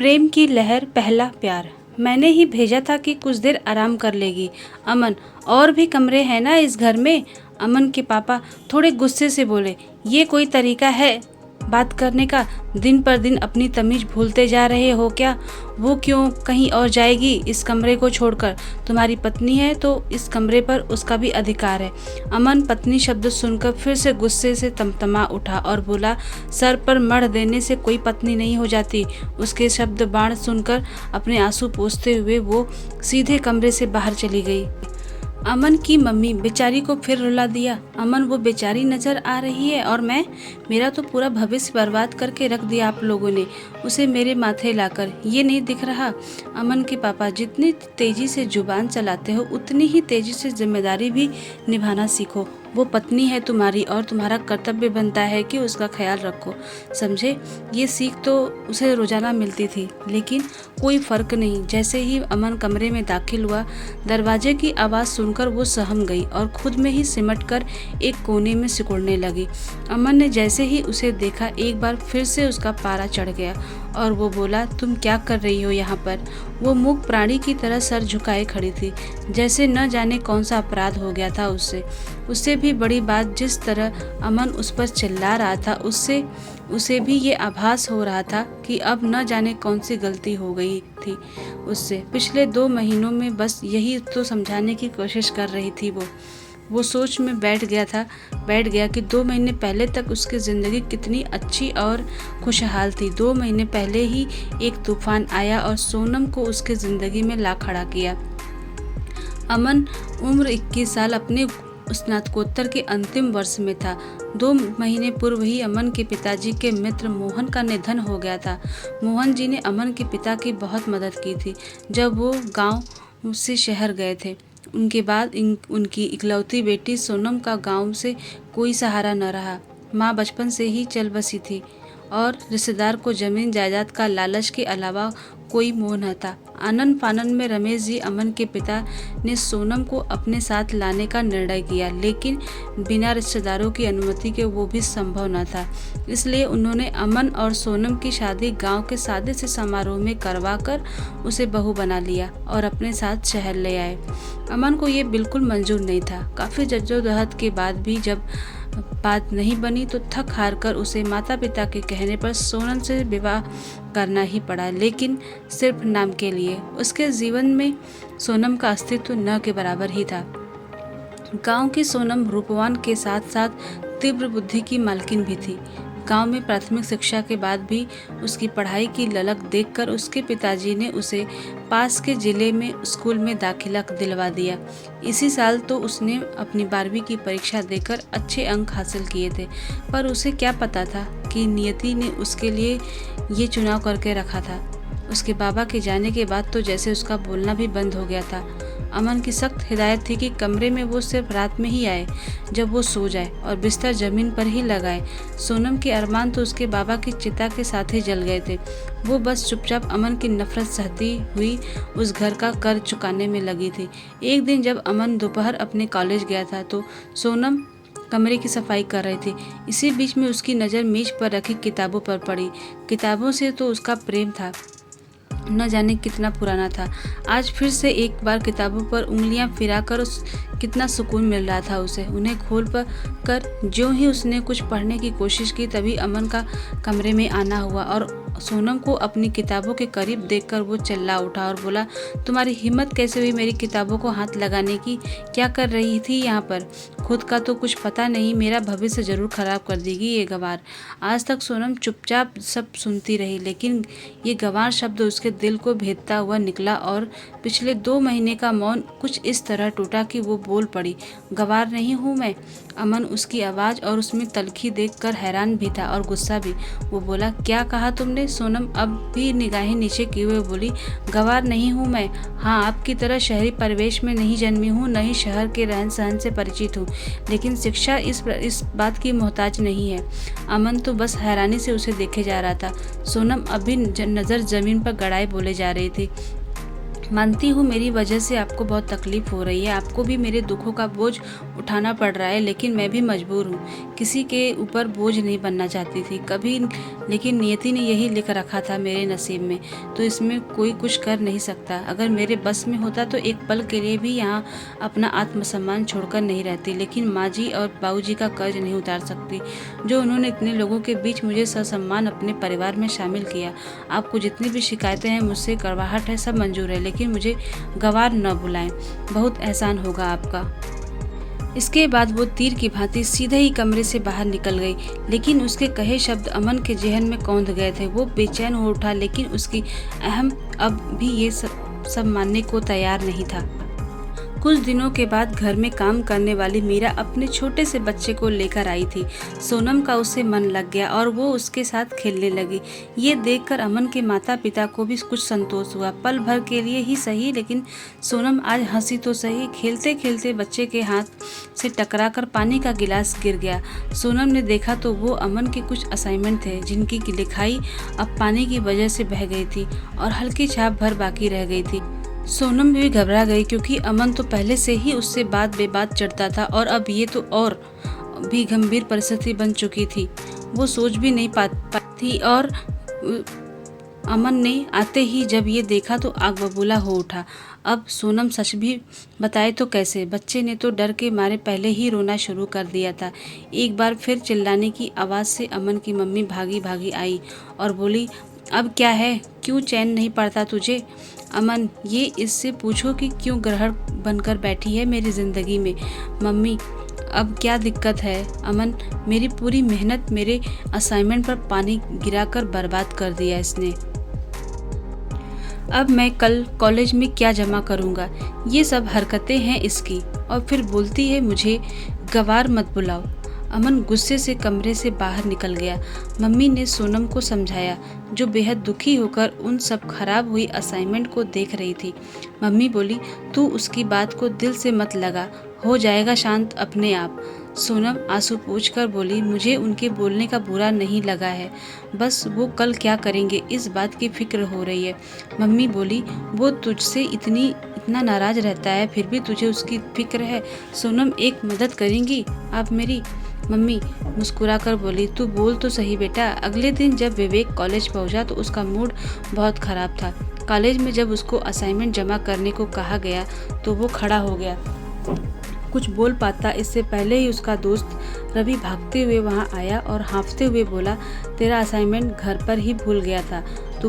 प्रेम की लहर, पहला प्यार। मैंने ही भेजा था कि कुछ देर आराम कर लेगी। अमन, और भी कमरे हैं ना इस घर में? अमन के पापा थोड़े गुस्से से बोले, ये कोई तरीका है बात करने का? दिन पर दिन अपनी तमीज भूलते जा रहे हो क्या? वो क्यों कहीं और जाएगी इस कमरे को छोड़कर? तुम्हारी पत्नी है तो इस कमरे पर उसका भी अधिकार है। अमन पत्नी शब्द सुनकर फिर से गुस्से से तमतमा उठा और बोला, सर पर मढ़ देने से कोई पत्नी नहीं हो जाती। उसके शब्द बाण सुनकर अपने आंसू पोंछते हुए वो सीधे कमरे से बाहर चली गई। अमन की मम्मी बेचारी को फिर रुला दिया। अमन वो बेचारी नजर आ रही है और मेरा तो पूरा भविष्य बर्बाद करके रख दिया आप लोगों ने उसे मेरे माथे लाकर। ये नहीं दिख रहा? अमन के पापा, जितनी तेजी से जुबान चलाते हो उतनी ही तेजी से जिम्मेदारी भी निभाना सीखो। वो पत्नी है तुम्हारी और तुम्हारा कर्तव्य बनता है कि उसका ख्याल रखो, समझे? ये सीख तो उसे रोजाना मिलती थी, लेकिन कोई फर्क नहीं। जैसे ही अमन कमरे में दाखिल हुआ, दरवाजे की आवाज़ सुनकर वो सहम गई और खुद में ही सिमट कर एक कोने में सिकुड़ने लगी। अमन ने जैसे ही उसे देखा, एक बार फिर से उसका पारा चढ़ गया और वो बोला, तुम क्या कर रही हो यहाँ पर? वो मूक प्राणी की तरह सर झुकाए खड़ी थी, जैसे न जाने कौन सा अपराध हो गया था उससे भी बड़ी बात, जिस तरह अमन उस पर चिल्ला रहा था, उसे भी ये आभास हो रहा था कि अब न जाने कौन सी गलती हो गई थी उससे। पिछले 2 महीनों में बस यही तो समझाने की कोशिश कर रही थी वो सोच में बैठ गया कि 2 महीने पहले तक उसकी ज़िंदगी कितनी अच्छी और खुशहाल थी। 2 महीने पहले ही एक तूफान आया और सोनम को उसके ज़िंदगी में ला खड़ा किया। अमन उम्र 21 साल, अपने स्नातकोत्तर के अंतिम वर्ष में था। 2 महीने पूर्व ही अमन के पिताजी के मित्र मोहन का निधन हो गया था। मोहन जी ने अमन के पिता की बहुत मदद की थी जब वो गांव से शहर गए थे। उनके बाद उनकी इकलौती बेटी सोनम का गांव से कोई सहारा न रहा। माँ बचपन से ही चल बसी थी और रिश्तेदार को जमीन जायदाद का लालच के अलावा कोई मोह न था। आनन फानन में रमेश जी, अमन के पिता, ने सोनम को अपने साथ लाने का निर्णय किया, लेकिन बिना रिश्तेदारों की अनुमति के वो भी संभव न था। इसलिए उन्होंने अमन और सोनम की शादी गांव के सादे से समारोह में करवाकर उसे बहू बना लिया और अपने साथ शहर ले आए। अमन को ये बिल्कुल मंजूर नहीं था। काफ़ी जद्दोजहद के बाद भी जब बात नहीं बनी तो थक हार कर उसे माता पिता के कहने पर सोनम से विवाह करना ही पड़ा, लेकिन सिर्फ नाम के लिए। उसके जीवन में सोनम का अस्तित्व न के बराबर ही था। गांव की सोनम रूपवान के साथ साथ तीव्र बुद्धि की मालकिन भी थी। गांव में प्राथमिक शिक्षा के बाद भी उसकी पढ़ाई की ललक देखकर उसके पिताजी ने उसे पास के जिले में स्कूल में दाखिला दिलवा दिया। इसी साल तो उसने अपनी 12वीं की परीक्षा देकर अच्छे अंक हासिल किए थे, पर उसे क्या पता था कि नियति ने उसके लिए ये चुनाव करके रखा था। उसके बाबा के जाने के बाद तो जैसे उसका बोलना भी बंद हो गया था। अमन की सख्त हिदायत थी कि कमरे में वो सिर्फ रात में ही आए जब वो सो जाए और बिस्तर जमीन पर ही लगाए। सोनम के अरमान तो उसके बाबा की चिता के साथ ही जल गए थे। वो बस चुपचाप अमन की नफरत सहती हुई उस घर का कर चुकाने में लगी थी। एक दिन जब अमन दोपहर अपने कॉलेज गया था तो सोनम कमरे की सफाई कर रही थी। इसी बीच में उसकी नज़र मेज पर रखी किताबों पर पड़ी। किताबों से तो उसका प्रेम था, न जाने कितना पुराना था। आज फिर से एक बार किताबों पर उंगलियां फिराकर कितना सुकून मिल रहा था उसे। उन्हें खोल कर ज्यों ही उसने कुछ पढ़ने की कोशिश की, तभी अमन का कमरे में आना हुआ और सोनम को अपनी किताबों के करीब देखकर वो चिल्ला उठा और बोला, तुम्हारी हिम्मत कैसे हुई मेरी किताबों को हाथ लगाने की? क्या कर रही थी यहाँ पर? खुद का तो कुछ पता नहीं, मेरा भविष्य जरूर खराब कर देगी ये गंवार। आज तक सोनम चुपचाप सब सुनती रही, लेकिन ये गंवार शब्द उसके दिल को भेदता हुआ निकला और पिछले 2 महीने का मौन कुछ इस तरह टूटा कि वो बोल पड़ी, गंवार नहीं हूँ मैं। अमन उसकी आवाज़ और उसमें तलखी देखकर हैरान भी था और गुस्सा भी। वो बोला, क्या कहा तुमने? सोनम अब भी निगाहें नीचे किए हुए बोली, गंवार नहीं हूँ मैं। हाँ, आपकी तरह शहरी परिवेश में नहीं जन्मी हूँ, न ही शहर के रहन सहन से परिचित हूँ, लेकिन शिक्षा इस बात की मोहताज नहीं है। अमन तो बस हैरानी से उसे देखे जा रहा था। सोनम अभी नज़र जमीन पर गड़ाए बोले जा रही थी, मानती हूँ मेरी वजह से आपको बहुत तकलीफ हो रही है, आपको भी मेरे दुखों का बोझ उठाना पड़ रहा है, लेकिन मैं भी मजबूर हूँ। किसी के ऊपर बोझ नहीं बनना चाहती थी, कभी लेकिन नियति ने यही लिख रखा था मेरे नसीब में, तो इसमें कोई कुछ कर नहीं सकता। अगर मेरे बस में होता तो एक पल के लिए भी यहाँ अपना आत्मसम्मान छोड़कर नहीं रहती, लेकिन माँ जी और बाबूजी का कर्ज नहीं उतार सकती, जो उन्होंने इतने लोगों के बीच मुझे ससम्मान अपने परिवार में शामिल किया। आपको जितनी भी शिकायतें हैं मुझसे, कड़वाहट है, सब मंजूर है, लेकिन मुझे गंवार न बुलाएं, बहुत एहसान होगा आपका। इसके बाद वो तीर की भांति सीधे ही कमरे से बाहर निकल गई, लेकिन उसके कहे शब्द अमन के जेहन में कौंध गए थे। वो बेचैन हो उठा, लेकिन उसकी अहम अब भी ये सब मानने को तैयार नहीं था। कुछ दिनों के बाद घर में काम करने वाली मीरा अपने छोटे से बच्चे को लेकर आई थी। सोनम का उससे मन लग गया और वो उसके साथ खेलने लगी। ये देखकर अमन के माता पिता को भी कुछ संतोष हुआ, पल भर के लिए ही सही, लेकिन सोनम आज हंसी तो सही। खेलते खेलते बच्चे के हाथ से टकराकर पानी का गिलास गिर गया। सोनम ने देखा तो वो अमन के कुछ असाइनमेंट थे, जिनकी लिखाई अब पानी की वजह से बह गई थी और हल्की छाप भर बाकी रह गई थी। सोनम भी घबरा गई, क्योंकि अमन तो पहले से ही उससे बात बेबात चढ़ता था और अब ये तो और भी गंभीर परिस्थिति बन चुकी थी। वो सोच भी नहीं पाती और अमन ने आते ही जब ये देखा तो आग बबूला हो उठा। अब सोनम सच भी बताए तो कैसे? बच्चे ने तो डर के मारे पहले ही रोना शुरू कर दिया था। एक बार फिर चिल्लाने की आवाज़ से अमन की मम्मी भागी भागी आई और बोली, अब क्या है, क्यों चैन नहीं पड़ता तुझे? अमन, ये इससे पूछो कि क्यों ग्रहण बनकर बैठी है मेरी ज़िंदगी में। मम्मी, अब क्या दिक्कत है? अमन, मेरी पूरी मेहनत मेरे असाइनमेंट पर पानी गिराकर बर्बाद कर दिया इसने। अब मैं कल कॉलेज में क्या जमा करूँगा? ये सब हरकतें हैं इसकी। और फिर बोलती है मुझे गंवार मत बुलाओ। अमन गुस्से से कमरे से बाहर निकल गया। मम्मी ने सोनम को समझाया, जो बेहद दुखी होकर उन सब खराब हुई असाइनमेंट को देख रही थी। मम्मी बोली, तू उसकी बात को दिल से मत लगा, हो जाएगा शांत अपने आप। सोनम आंसू पोंछकर बोली, मुझे उनके बोलने का बुरा नहीं लगा है, बस वो कल क्या करेंगे इस बात की फिक्र हो रही है। मम्मी बोली, वो तुझसे इतना नाराज रहता है, फिर भी तुझे उसकी फिक्र है। सोनम, एक मदद करेंगी आप मेरी? मम्मी मुस्कुराकर बोली, तू बोल तो सही बेटा। अगले दिन जब विवेक कॉलेज पहुंचा तो उसका मूड बहुत ख़राब था। कॉलेज में जब उसको असाइनमेंट जमा करने को कहा गया तो वो खड़ा हो गया। कुछ बोल पाता इससे पहले ही उसका दोस्त रवि भागते हुए वहां आया और हाँफते हुए बोला, तेरा असाइनमेंट घर पर ही भूल गया था, तो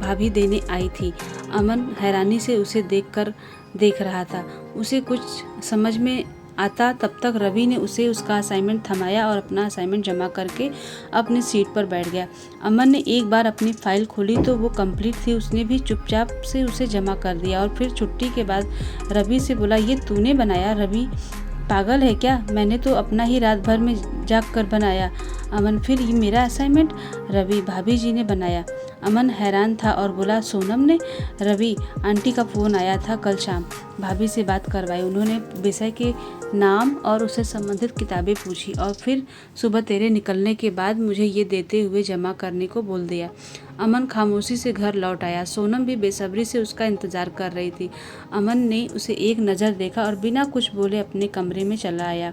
भाभी देने आई थी। अमन हैरानी से उसे देख रहा था। उसे कुछ समझ में आता तब तक रवि ने उसका असाइनमेंट थमाया और अपना असाइनमेंट जमा करके अपनी सीट पर बैठ गया। अमन ने एक बार अपनी फाइल खोली तो वो कंप्लीट थी। उसने भी चुपचाप से उसे जमा कर दिया और फिर छुट्टी के बाद रवि से बोला, ये तूने बनाया? रवि, पागल है क्या? मैंने तो अपना ही रात भर में जाग कर बनाया। अमन, फिर ये मेरा असाइनमेंट? रवि, भाभी जी ने बनाया। अमन हैरान था और बोला, सोनम ने? रवि, आंटी का फ़ोन आया था कल शाम, भाभी से बात करवाई। उन्होंने विषय के नाम और उससे संबंधित किताबें पूछी और फिर सुबह तेरे निकलने के बाद मुझे ये देते हुए जमा करने को बोल दिया। अमन खामोशी से घर लौट आया। सोनम भी बेसब्री से उसका इंतज़ार कर रही थी। अमन ने उसे एक नज़र देखा और बिना कुछ बोले अपने कमरे में चला आया।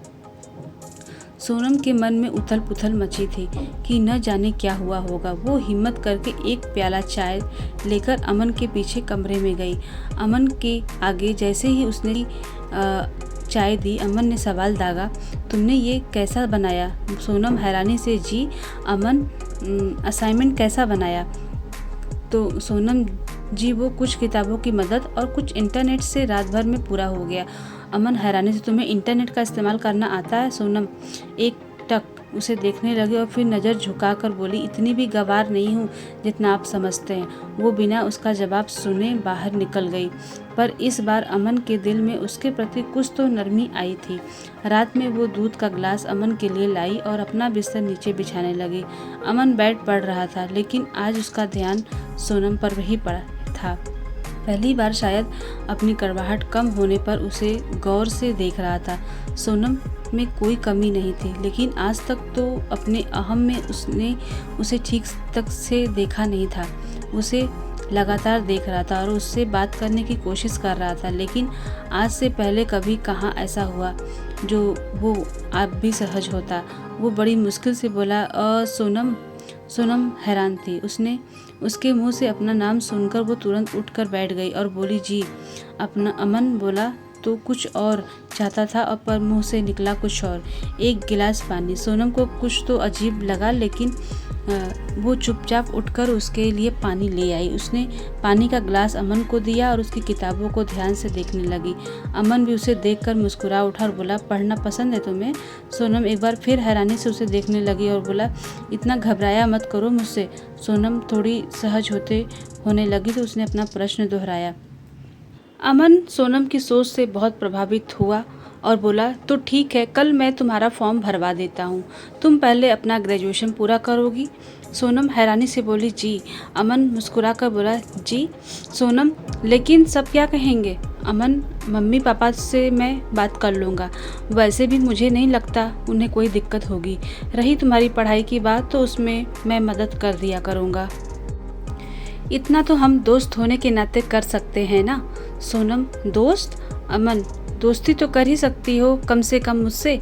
सोनम के मन में उथल पुथल मची थी कि न जाने क्या हुआ होगा। वो हिम्मत करके एक प्याला चाय लेकर अमन के पीछे कमरे में गई। अमन के आगे जैसे ही उसने चाय दी, अमन ने सवाल दागा, तुमने ये कैसा बनाया? सोनम हैरानी से, जी अमन, असाइनमेंट कैसा बनाया? तो सोनम, जी वो कुछ किताबों की मदद और कुछ इंटरनेट से रात भर में पूरा हो गया। अमन हैरानी से, तुम्हें इंटरनेट का इस्तेमाल करना आता है? सोनम एक टक उसे देखने लगी और फिर नज़र झुकाकर बोली, इतनी भी गंवार नहीं हूँ जितना आप समझते हैं। वो बिना उसका जवाब सुने बाहर निकल गई, पर इस बार अमन के दिल में उसके प्रति कुछ तो नरमी आई थी। रात में वो दूध का गिलास अमन के लिए लाई और अपना बिस्तर नीचे बिछाने लगी। अमन बेड पढ़ रहा था, लेकिन आज उसका ध्यान सोनम पर ही पड़ा था। पहली बार शायद अपनी कड़वाहट कम होने पर उसे गौर से देख रहा था। सोनम में कोई कमी नहीं थी, लेकिन आज तक तो अपने अहम में उसने उसे ठीक तक से देखा नहीं था। उसे लगातार देख रहा था और उससे बात करने की कोशिश कर रहा था, लेकिन आज से पहले कभी कहाँ ऐसा हुआ जो वो आप भी सहज होता। वो बड़ी मुश्किल से बोला, सोनम, सोनम हैरान थी। उसने उसके मुंह से अपना नाम सुनकर वो तुरंत उठकर बैठ गई और बोली, जी। अपना अमन बोला, तो कुछ और चाहता था और पर मुंह से निकला कुछ और, एक गिलास पानी। सोनम को कुछ तो अजीब लगा, लेकिन वो चुपचाप उठकर उसके लिए पानी ले आई। उसने पानी का गिलास अमन को दिया और उसकी किताबों को ध्यान से देखने लगी। अमन भी उसे देखकर मुस्कुरा उठा और बोला, पढ़ना पसंद है तुम्हें? सोनम एक बार फिर हैरानी से उसे देखने लगी और बोला, इतना घबराया मत करो मुझसे। सोनम थोड़ी सहज होने लगी तो उसने अपना प्रश्न दोहराया। अमन सोनम की सोच से बहुत प्रभावित हुआ और बोला, तो ठीक है, कल मैं तुम्हारा फॉर्म भरवा देता हूँ। तुम पहले अपना ग्रेजुएशन पूरा करोगी? सोनम हैरानी से बोली, जी। अमन मुस्कुराकर बोला, जी। सोनम, लेकिन सब क्या कहेंगे? अमन, मम्मी पापा से मैं बात कर लूँगा। वैसे भी मुझे नहीं लगता उन्हें कोई दिक्कत होगी। रही तुम्हारी पढ़ाई की बात, तो उसमें मैं मदद कर दिया करूँगा। इतना तो हम दोस्त होने के नाते कर सकते हैं ना? सोनम, दोस्त? अमन, दोस्ती तो कर ही सकती हो, कम से कम मुझसे।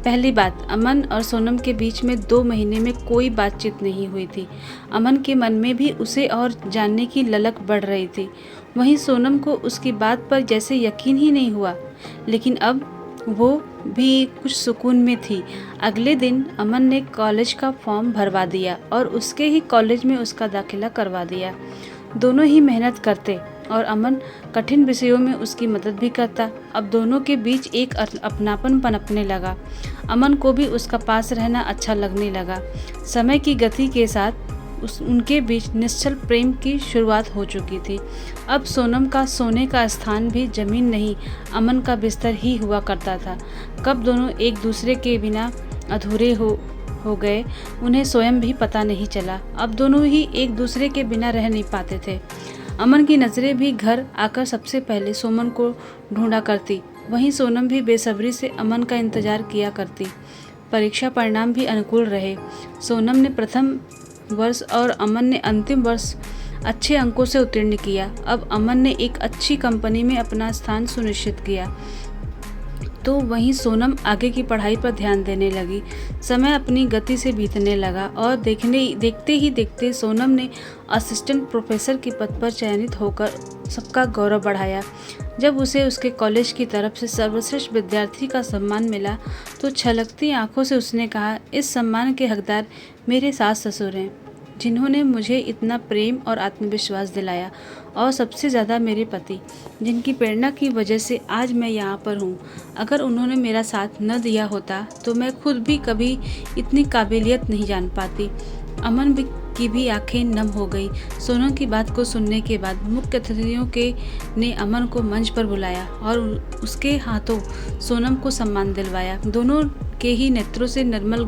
पहली बात, अमन और सोनम के बीच में 2 महीने में कोई बातचीत नहीं हुई थी। अमन के मन में भी उसे और जानने की ललक बढ़ रही थी। वहीं सोनम को उसकी बात पर जैसे यकीन ही नहीं हुआ, लेकिन अब वो भी कुछ सुकून में थी। अगले दिन अमन ने कॉलेज का फॉर्म भरवा दिया और उसके ही कॉलेज में उसका दाखिला करवा दिया। दोनों ही मेहनत करते और अमन कठिन विषयों में उसकी मदद भी करता। अब दोनों के बीच एक अपनापन पनपने लगा। अमन को भी उसका पास रहना अच्छा लगने लगा। समय की गति के साथ उनके बीच निश्चल प्रेम की शुरुआत हो चुकी थी। अब सोनम का सोने का स्थान भी जमीन नहीं, अमन का बिस्तर ही हुआ करता था। कब दोनों एक दूसरे के बिना अधूरे हो गए, उन्हें स्वयं भी पता नहीं चला। अब दोनों ही एक दूसरे के बिना रह नहीं पाते थे। अमन की नज़रें भी घर आकर सबसे पहले सोनम को ढूंढा करती। वहीं सोनम भी बेसब्री से अमन का इंतजार किया करती। परीक्षा परिणाम भी अनुकूल रहे। सोनम ने प्रथम वर्ष और अमन ने अंतिम वर्ष अच्छे अंकों से उत्तीर्ण किया। अब अमन ने एक अच्छी कंपनी में अपना स्थान सुनिश्चित किया, तो वहीं सोनम आगे की पढ़ाई पर ध्यान देने लगी। समय अपनी गति से बीतने लगा और देखते ही देखते सोनम ने असिस्टेंट प्रोफेसर के पद पर चयनित होकर सबका गौरव बढ़ाया। जब उसे उसके कॉलेज की तरफ से सर्वश्रेष्ठ विद्यार्थी का सम्मान मिला, तो छलकती आंखों से उसने कहा, इस सम्मान के हकदार मेरे सास ससुर हैं, जिन्होंने मुझे इतना प्रेम और आत्मविश्वास दिलाया, और सबसे ज़्यादा मेरे पति, जिनकी प्रेरणा की वजह से आज मैं यहाँ पर हूँ। अगर उन्होंने मेरा साथ न दिया होता तो मैं खुद भी कभी इतनी काबिलियत नहीं जान पाती। अमन की भी आंखें नम हो गई। सोनम की बात को सुनने के बाद मुख्य अतिथियों ने अमन को मंच पर बुलाया और उसके हाथों सोनम को सम्मान दिलवाया। दोनों के ही नेत्रों से निर्मल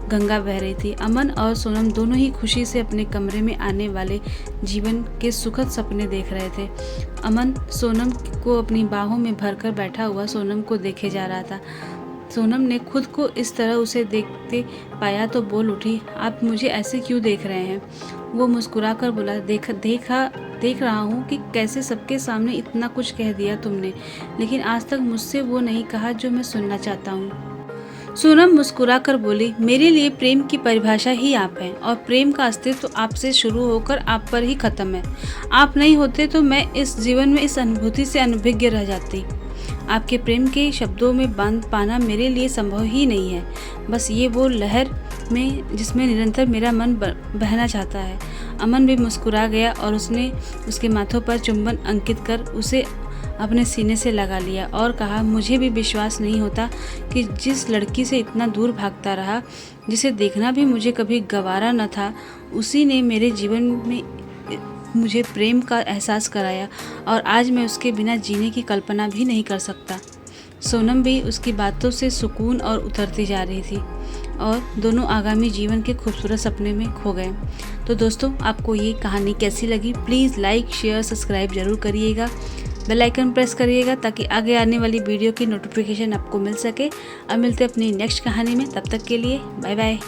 गंगा बह रही थी। अमन और सोनम दोनों ही खुशी से अपने कमरे में आने वाले जीवन के सुखद सपने देख रहे थे। अमन सोनम को अपनी बाहों में भरकर बैठा हुआ सोनम को देखे जा रहा था। सोनम ने खुद को इस तरह उसे देखते पाया तो बोल उठी, आप मुझे ऐसे क्यों देख रहे हैं? वो मुस्कुराकर बोला, देख रहा हूँ कि कैसे सबके सामने इतना कुछ कह दिया तुमने, लेकिन आज तक मुझसे वो नहीं कहा जो मैं सुनना चाहता हूँ। सोनम मुस्कुराकर बोली, मेरे लिए प्रेम की परिभाषा ही आप हैं, और प्रेम का अस्तित्व आपसे शुरू होकर आप पर ही खत्म है। आप नहीं होते तो मैं इस जीवन में इस अनुभूति से अनभिज्ञ रह जाती। आपके प्रेम के शब्दों में बांध पाना मेरे लिए संभव ही नहीं है। बस ये वो लहर में जिसमें निरंतर मेरा मन बहना चाहता है। अमन भी मुस्कुरा गया और उसने उसके माथों पर चुंबन अंकित कर उसे अपने सीने से लगा लिया और कहा, मुझे भी विश्वास नहीं होता कि जिस लड़की से इतना दूर भागता रहा, जिसे देखना भी मुझे कभी गवारा न था, उसी ने मेरे जीवन में मुझे प्रेम का एहसास कराया, और आज मैं उसके बिना जीने की कल्पना भी नहीं कर सकता। सोनम भी उसकी बातों से सुकून और उतरती जा रही थी और दोनों आगामी जीवन के खूबसूरत सपने में खो गए। तो दोस्तों, आपको ये कहानी कैसी लगी? प्लीज़ लाइक, शेयर, सब्सक्राइब जरूर करिएगा। बेल आइकन प्रेस करिएगा ताकि आगे आने वाली वीडियो की नोटिफिकेशन आपको मिल सके। अब मिलते हैं अपनी नेक्स्ट कहानी में, तब तक के लिए बाय बाय।